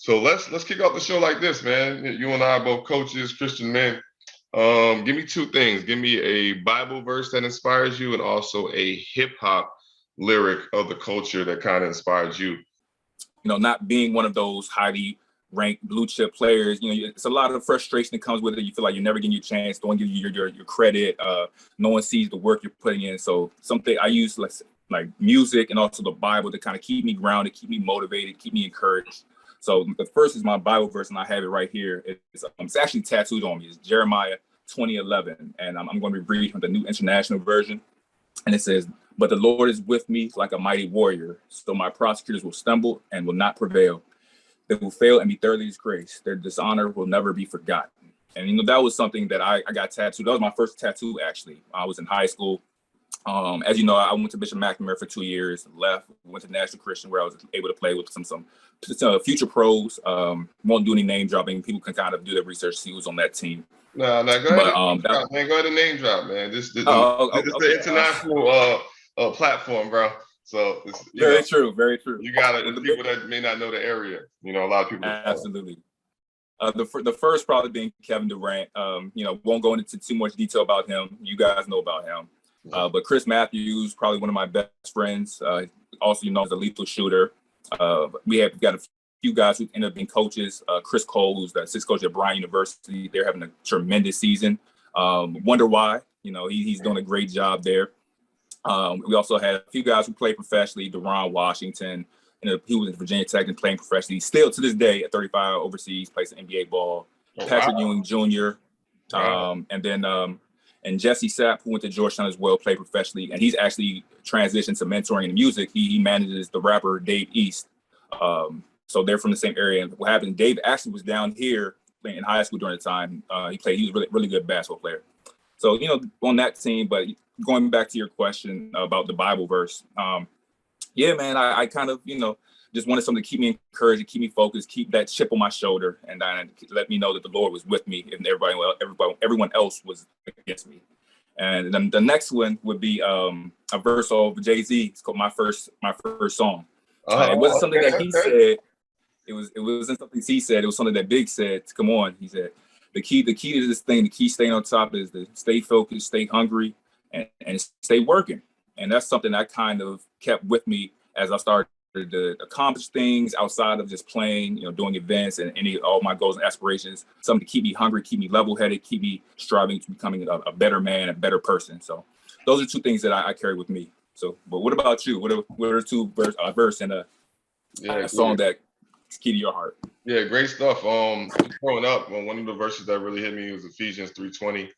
So let's kick off the show like this, man. You and I are both coaches, Christian men. Give me two things. Give me a Bible verse that inspires you, and also a hip hop lyric of the culture that kind of inspires you. Not being one of those highly ranked blue chip players, it's a lot of frustration that comes with it. You feel like you're never getting your chance. Don't give you your credit. No one sees the work you're putting in. So something I use like music and also the Bible to kind of keep me grounded, keep me motivated, keep me encouraged. So the first is my Bible verse, and I have it right here. It's actually tattooed on me. It's Jeremiah 20:11, and I'm going to be reading from the New International Version. And it says, "But the Lord is with me like a mighty warrior, so my prosecutors will stumble and will not prevail. They will fail and be thoroughly disgraced. Their dishonor will never be forgotten." And that was something that I got tattooed. That was my first tattoo, actually. I was in high school. As you know, I went to Bishop McNamara for 2 years, went to National Christian, where I was able to play with some future pros. Won't do any name dropping. People can kind of do their research, see who's on that team. No, go ahead. Man, go ahead and name drop, man. This is the international platform, bro. So very true. You got the people that may not know the area. A lot of people. Absolutely. The first probably being Kevin Durant. Won't go into too much detail about him. You guys know about him. But Chris Matthews, probably one of my best friends. Also, as a lethal shooter. We've got a few guys who ended up being coaches. Chris Cole, who's the assistant coach at Bryant University. They're having a tremendous season. Wonder why. He's doing a great job there. We also had a few guys who played professionally. Durant, Washington. He was in Virginia Tech and playing professionally. Still to this day at 35 overseas, plays NBA ball. Patrick Ewing Jr. And then and Jesse Sapp, who went to Georgetown as well, played professionally, and he's actually transitioned to mentoring in music. He manages the rapper Dave East. So they're from the same area. And what happened, Dave actually was down here playing in high school during the time. He was really, really good basketball player. So, on that team, but going back to your question about the Bible verse, yeah, man, I kind of, just wanted something to keep me encouraged, keep me focused, keep that chip on my shoulder, and let me know that the Lord was with me and everyone else was against me. And then the next one would be a verse of Jay-Z. It's called my first song. It wasn't something that he said. It wasn't something he said. It was something that Big said. Come on, he said. The key to this thing, the key staying on top is to stay focused, stay hungry, and stay working. And that's something I kind of kept with me as I started to accomplish things outside of just playing, doing events and all my goals and aspirations. Something to keep me hungry, keep me level-headed, keep me striving to becoming a better man, a better person. So those are two things that I carry with me. So, but what about you? What are two verse and a song that key to your heart? Yeah, great stuff. Growing up, one of the verses that really hit me was Ephesians 3:20.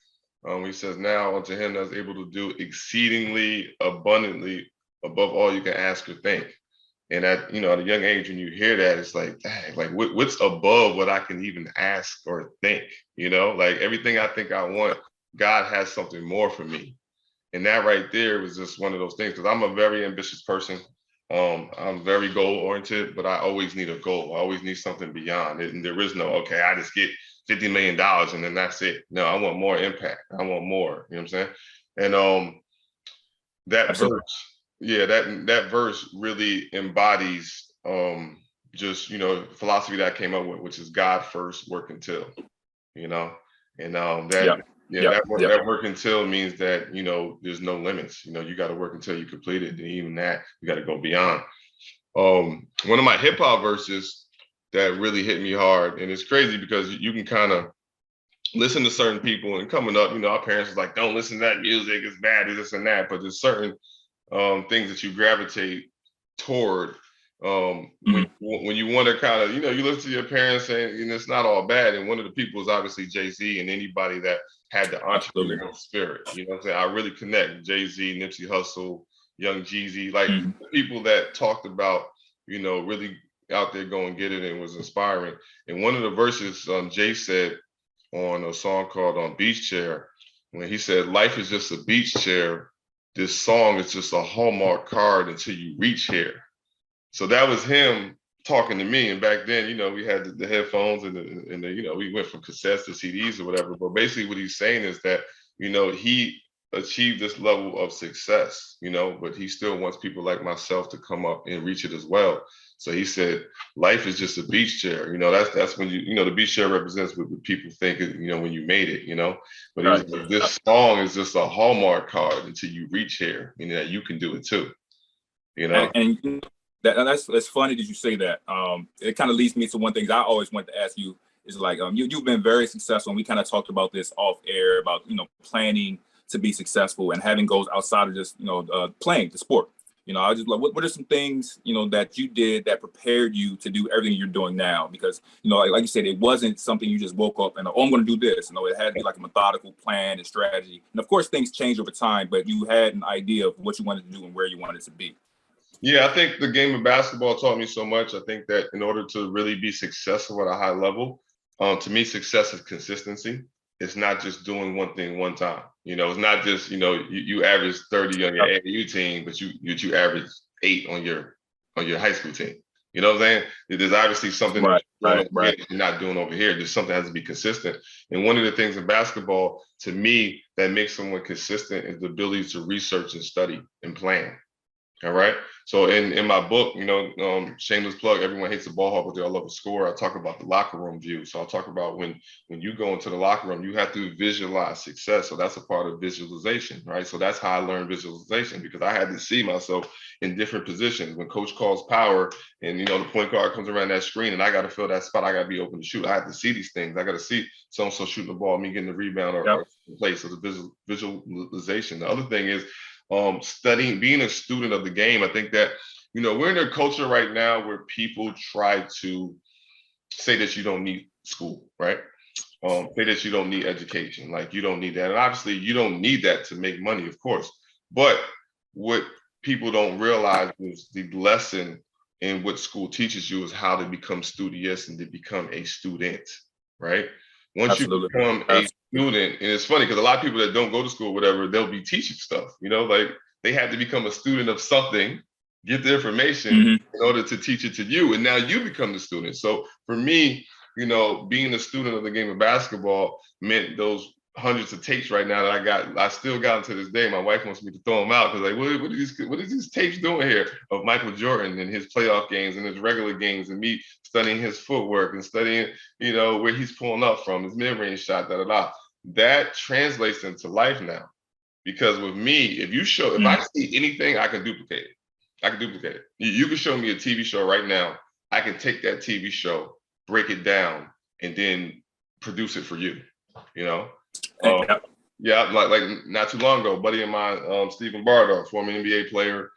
He says, "Now unto him that's able to do exceedingly abundantly above all you can ask or think." And at a young age, when you hear that, it's like, dang, like what's above what I can even ask or think? Like everything I think I want, God has something more for me. And that right there was just one of those things, because I'm a very ambitious person. I'm very goal oriented, but I always need a goal. I always need something beyond it. And there is no, okay, I just get $50 million and then that's it. No, I want more impact. I want more. You know what I'm saying? And that Absolutely. verse. Yeah, that verse really embodies just philosophy that I came up with, which is God first, work until, and that work until means that there's no limits. You got to work until you complete it, and even that you got to go beyond. One of my hip hop verses that really hit me hard, and it's crazy because you can kind of listen to certain people, and coming up, our parents was like, don't listen to that music, it's bad, it's this and that, but there's certain things that you gravitate toward when you want to kind of, you listen to your parents and it's not all bad. And one of the people is obviously Jay-Z, and anybody that had the entrepreneurial spirit. You know what I'm saying? I really connect Jay-Z, Nipsey Hussle, Young Jeezy, like people that talked about, really out there going get it and was inspiring. And one of the verses Jay said on a song called Beach Chair, when he said, "Life is just a beach chair. This song is just a Hallmark card until you reach here." So that was him talking to me. And back then, we had the headphones and we went from cassettes to CDs or whatever. But basically what he's saying is that, he achieved this level of success, but he still wants people like myself to come up and reach it as well. So he said, life is just a beach chair. That's when the beach chair represents what people think, when you made it, But he was like, this song is just a Hallmark card until you reach here, that you can do it too, And that's funny that you say that. It kind of leads me to one thing I always want to ask you is like, you've been very successful. And we kind of talked about this off air about, planning to be successful and having goals outside of just, playing the sport. I just like, what are some things, that you did that prepared you to do everything you're doing now? Because, like you said, it wasn't something you just woke up and, I'm going to do this. It had to be like a methodical plan and strategy. And of course, things change over time, but you had an idea of what you wanted to do and where you wanted to be. Yeah, I think the game of basketball taught me so much. I think that in order to really be successful at a high level, to me, success is consistency. It's not just doing one thing one time. It's not just, you average 30 on your AAU team, but you average 8 on your high school team. You know what I'm saying? There's obviously something right. You're not doing over here. There's something that has to be consistent. And one of the things in basketball, to me, that makes someone consistent is the ability to research and study and plan. All right. So in my book, shameless plug, everyone hates the ball hawk, but they all love a score. I talk about the locker room view. So I'll talk about when you go into the locker room, you have to visualize success. So that's a part of visualization, right? So that's how I learned visualization, because I had to see myself in different positions. When coach calls power and, the point guard comes around that screen and I got to fill that spot, I got to be open to shoot. I have to see these things. I got to see so-and-so shooting the ball, me getting the rebound or play. So the visualization. The other thing is, studying, being a student of the game. I think that, we're in a culture right now where people try to say that you don't need school, right? Say that you don't need education, like you don't need that. And obviously you don't need that to make money, of course. But what people don't realize is the lesson in what school teaches you is how to become studious and to become a student, right? Once you become a student, and it's funny because a lot of people that don't go to school, whatever, they'll be teaching stuff, like they had to become a student of something, get the information in order to teach it to you. And now you become the student. So for me, being a student of the game of basketball meant those hundreds of tapes right now that I still got them to this day. My wife wants me to throw them out because like, what are these tapes doing here of Michael Jordan and his playoff games and his regular games and me studying his footwork and studying, where he's pulling up from, his mid-range shot, that translates into life now. Because with me, if I see anything, I can duplicate it. You can show me a TV show right now. I can take that TV show, break it down, and then produce it for you, Yeah, like not too long ago, a buddy of mine, Stephen Bardolph, former NBA player,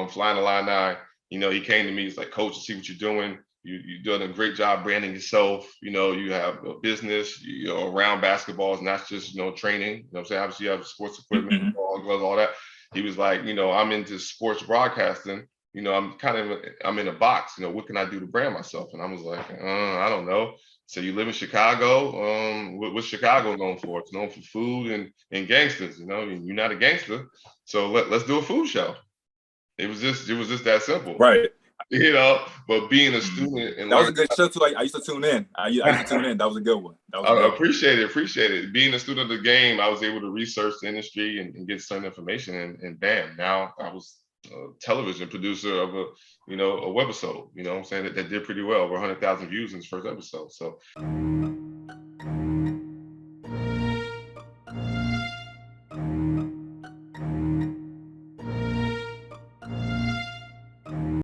flying Illini. He came to me. He's like, "Coach, I see what you're doing. You're doing a great job branding yourself. You have a business, around basketball. It's not just, training. What I'm saying? Obviously, you have sports equipment, ball, gloves, all that." He was like, I'm into sports broadcasting. I'm in a box. What can I do to brand myself? And I was like, I don't know. So you live in Chicago. What's Chicago known for? It's known for food and gangsters. You're not a gangster. So let's do a food show. It was just that simple. Right. But being a student and that was a good show too. I used to tune in. I used to tune in. That was a good one. I appreciate it. Being a student of the game, I was able to research the industry and get certain information, and bam, now I was a television producer of a webisode. What I'm saying, that did pretty well, over 100,000 views in its first episode. So.